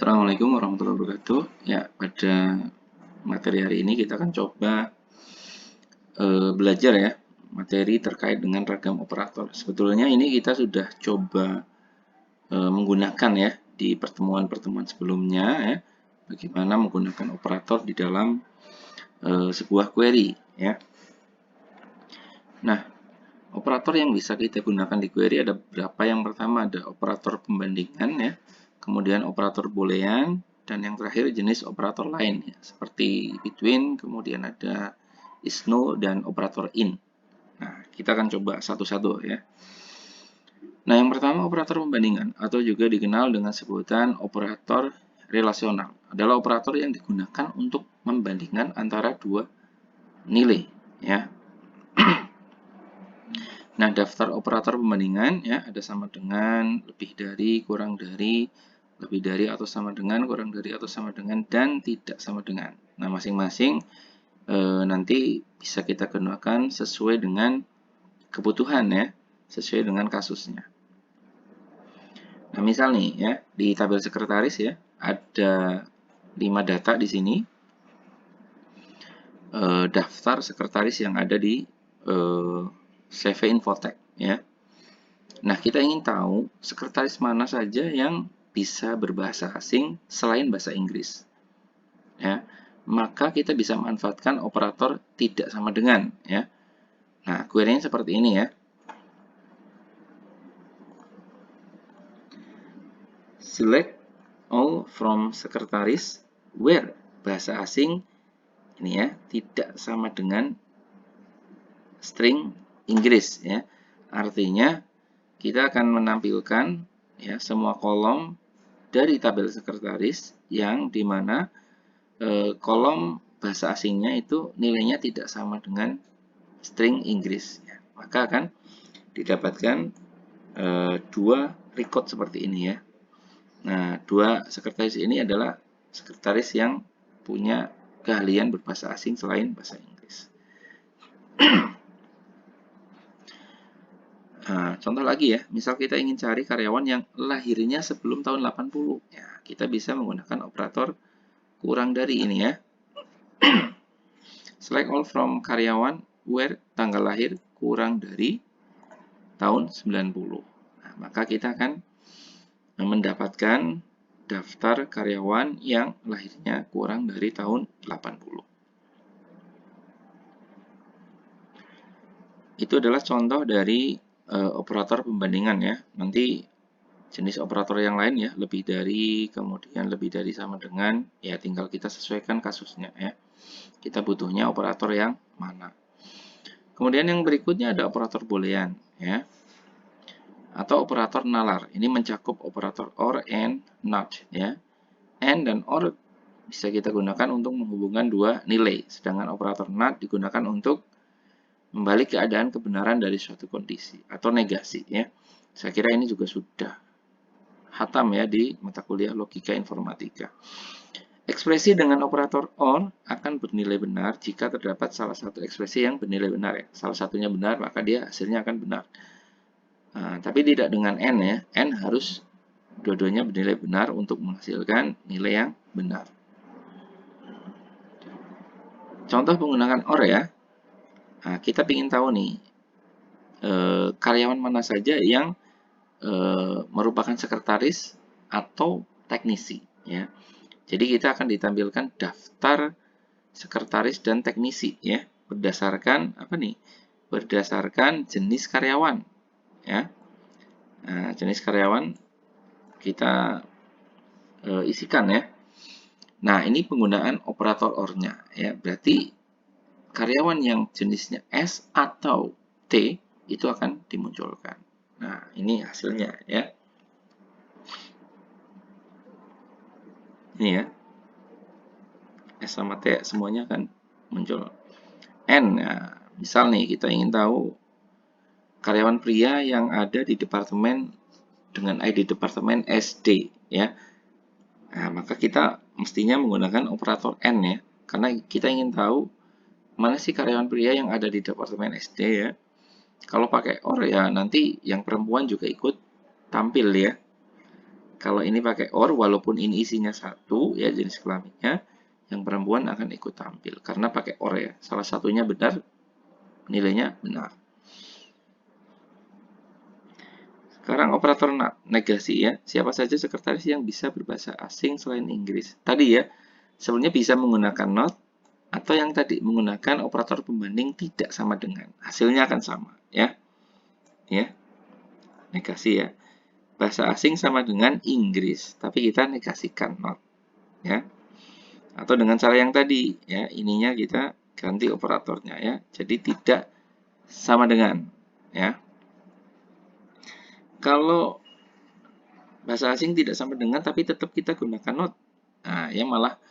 Assalamualaikum warahmatullahi wabarakatuh. Ya, pada materi hari ini kita akan coba belajar ya materi terkait dengan ragam operator. Sebetulnya ini kita sudah coba menggunakan ya di pertemuan-pertemuan sebelumnya ya, bagaimana menggunakan operator di dalam sebuah query ya. Nah, operator yang bisa kita gunakan di query ada berapa? Yang pertama ada operator pembandingan ya, kemudian operator boolean, dan yang terakhir jenis operator lain ya, seperti between, kemudian ada is no, dan operator in. Nah, kita akan coba satu-satu ya. Nah, yang pertama operator pembandingan atau juga dikenal dengan sebutan operator relasional adalah operator yang digunakan untuk membandingkan antara dua nilai ya. Nah, daftar operator pembandingan ya ada sama dengan, lebih dari, kurang dari, lebih dari atau sama dengan, kurang dari atau sama dengan, dan tidak sama dengan. Nah, masing-masing nanti bisa kita gunakan sesuai dengan kebutuhan ya, sesuai dengan kasusnya. Nah, misal nih ya, di tabel sekretaris ya, ada 5 data di sini. Daftar sekretaris yang ada di CV Infotech ya. Nah, kita ingin tahu sekretaris mana saja yang bisa berbahasa asing selain bahasa Inggris. Ya, maka kita bisa manfaatkan operator tidak sama dengan ya. Nah, query-nya seperti ini ya. Select all from sekretaris where bahasa asing ini ya tidak sama dengan string Inggris ya. Artinya kita akan menampilkan ya semua kolom dari tabel sekretaris yang dimana kolom bahasa asingnya itu nilainya tidak sama dengan string Inggris ya. Maka akan didapatkan dua record seperti ini ya. Nah, dua sekretaris ini adalah sekretaris yang punya keahlian berbahasa asing selain bahasa Inggris. Nah, contoh lagi ya, misal kita ingin cari karyawan yang lahirnya sebelum tahun 80. Ya, kita bisa menggunakan operator kurang dari ini ya. Select all from karyawan where tanggal lahir kurang dari tahun 90. Nah, maka kita akan mendapatkan daftar karyawan yang lahirnya kurang dari tahun 80. Itu adalah contoh dari operator pembandingan ya. Nanti jenis operator yang lain ya, lebih dari, kemudian lebih dari, sama dengan, ya tinggal kita sesuaikan kasusnya ya. Kita butuhnya operator yang mana. Kemudian yang berikutnya ada operator boolean ya. Atau operator nalar. Ini mencakup operator or, and, not ya. And dan or bisa kita gunakan untuk menghubungkan dua nilai, sedangkan operator not digunakan untuk membalik keadaan kebenaran dari suatu kondisi atau negasi ya. Saya kira ini juga sudah hatam ya di mata kuliah logika informatika. Ekspresi dengan operator or akan bernilai benar jika terdapat salah satu ekspresi yang bernilai benar ya. Salah satunya benar, maka dia hasilnya akan benar. Nah, tapi tidak dengan n ya. N harus dua-duanya bernilai benar untuk menghasilkan nilai yang benar. Contoh penggunaan or ya. Nah, kita ingin tahu nih karyawan mana saja yang merupakan sekretaris atau teknisi ya. Jadi kita akan ditampilkan daftar sekretaris dan teknisi ya, berdasarkan apa nih? Berdasarkan jenis karyawan ya. Nah, jenis karyawan kita isikan ya. Nah, ini penggunaan operator or-nya ya. Berarti karyawan yang jenisnya S atau T itu akan dimunculkan. Nah, ini hasilnya ya. Ini ya. S sama T semuanya akan muncul. N, ya, misal nih kita ingin tahu karyawan pria yang ada di departemen dengan ID departemen SD ya. Nah, maka kita mestinya menggunakan operator N ya. Karena kita ingin tahu mana sih karyawan pria yang ada di departemen SD ya. Kalau pakai OR ya nanti yang perempuan juga ikut tampil ya. Kalau ini pakai or, walaupun ini isinya satu, ya jenis kelaminnya, yang perempuan akan ikut tampil. Karena pakai or ya. Salah satunya benar, nilainya benar. Sekarang operator negasi ya. Siapa saja sekretaris yang bisa berbahasa asing selain Inggris. Tadi ya, sebenarnya bisa menggunakan not, atau yang tadi menggunakan operator pembanding tidak sama dengan. Hasilnya akan sama ya. Ya. Negasi ya. Bahasa asing sama dengan Inggris, tapi kita negasikan not ya. Atau dengan cara yang tadi ya, ininya kita ganti operatornya ya. Jadi tidak sama dengan ya. Kalau bahasa asing tidak sama dengan tapi tetap kita gunakan not. Nah, yang malah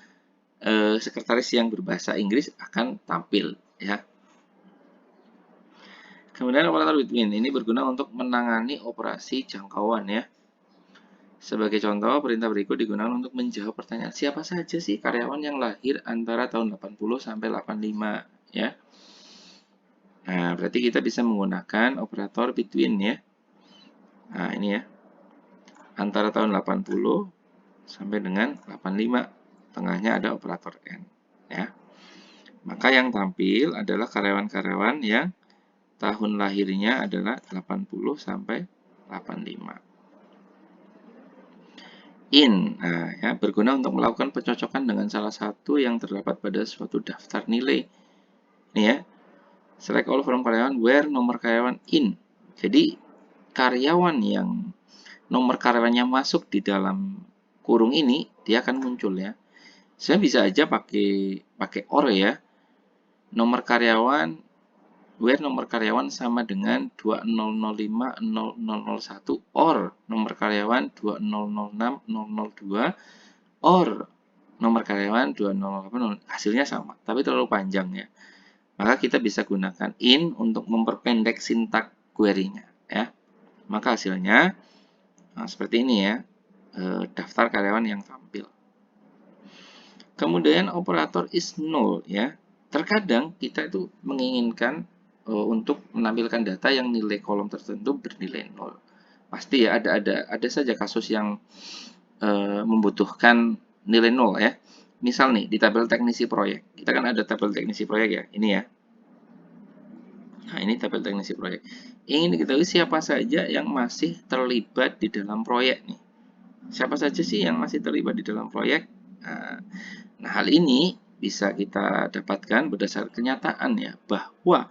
sekretaris yang berbahasa Inggris akan tampil ya. Kemudian operator between ini berguna untuk menangani operasi jangkauan ya. Sebagai contoh, perintah berikut digunakan untuk menjawab pertanyaan siapa saja sih karyawan yang lahir antara tahun 80 sampai 85 ya. Nah, berarti kita bisa menggunakan operator between ya. Nah, ini ya. Antara tahun 80 sampai dengan 85. Tengahnya ada operator N ya. Maka yang tampil adalah karyawan-karyawan yang tahun lahirnya adalah 80 sampai 85. Nah, ya, berguna untuk melakukan pencocokan dengan salah satu yang terdapat pada suatu daftar nilai. Ini ya, select all from karyawan where nomor karyawan in. Jadi karyawan yang nomor karyawannya masuk di dalam kurung ini, dia akan muncul ya. Saya bisa aja pakai or ya. Nomor karyawan where nomor karyawan sama dengan 20050001 or nomor karyawan 2006002 or nomor karyawan 2008 hasilnya sama, tapi terlalu panjang ya. Maka kita bisa gunakan in untuk memperpendek sintak query-nya ya. Maka hasilnya seperti ini ya, daftar karyawan yang tampil. Kemudian operator is null ya. Terkadang kita itu menginginkan untuk menampilkan data yang nilai kolom tertentu bernilai 0. Pasti ya ada saja kasus yang membutuhkan nilai 0 ya. Misal nih di tabel teknisi proyek. Kita kan ada tabel teknisi proyek ya, ini ya. Nah, ini tabel teknisi proyek. Ingin diketahui siapa saja yang masih terlibat di dalam proyek nih. Siapa saja sih yang masih terlibat di dalam proyek? Nah, hal ini bisa kita dapatkan berdasarkan kenyataan ya, bahwa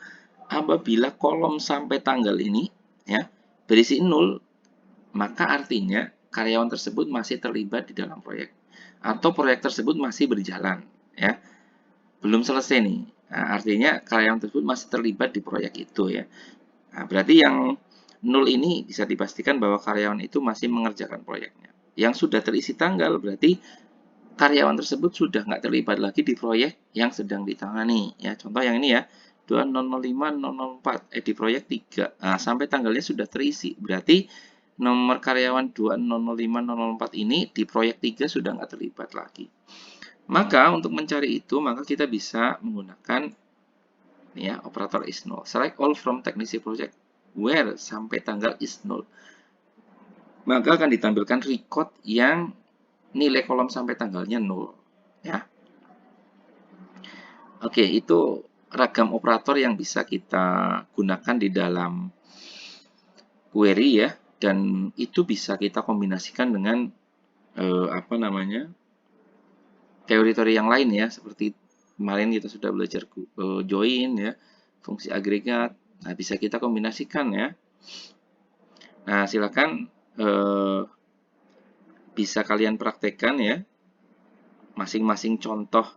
apabila kolom sampai tanggal ini ya berisi 0, maka artinya karyawan tersebut masih terlibat di dalam proyek atau proyek tersebut masih berjalan ya. Belum selesai nih. Nah, artinya karyawan tersebut masih terlibat di proyek itu ya. Nah, berarti yang 0 ini bisa dipastikan bahwa karyawan itu masih mengerjakan proyeknya. Yang sudah terisi tanggal berarti karyawan tersebut sudah nggak terlibat lagi di proyek yang sedang ditangani ya. Contoh yang ini ya, 2005-004 di proyek 3. Nah, sampai tanggalnya sudah terisi. Berarti nomor karyawan 2005-004 ini di proyek 3 sudah nggak terlibat lagi. Maka untuk mencari itu, maka kita bisa menggunakan ya, operator is null. Select all from teknisi project where sampai tanggal is null. Maka akan ditampilkan record yang nilai kolom sampai tanggalnya 0 ya. Oke, itu ragam operator yang bisa kita gunakan di dalam query ya, dan itu bisa kita kombinasikan dengan teori-teori yang lain ya, seperti kemarin kita sudah belajar join ya, fungsi agregat. Nah, bisa kita kombinasikan ya. Nah, silakan bisa kalian praktekkan ya masing-masing contoh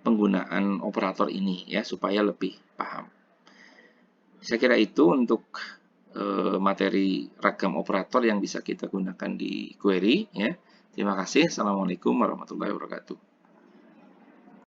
penggunaan operator ini ya supaya lebih paham. Saya kira itu untuk materi ragam operator yang bisa kita gunakan di query ya. Terima kasih. Assalamualaikum warahmatullahi wabarakatuh.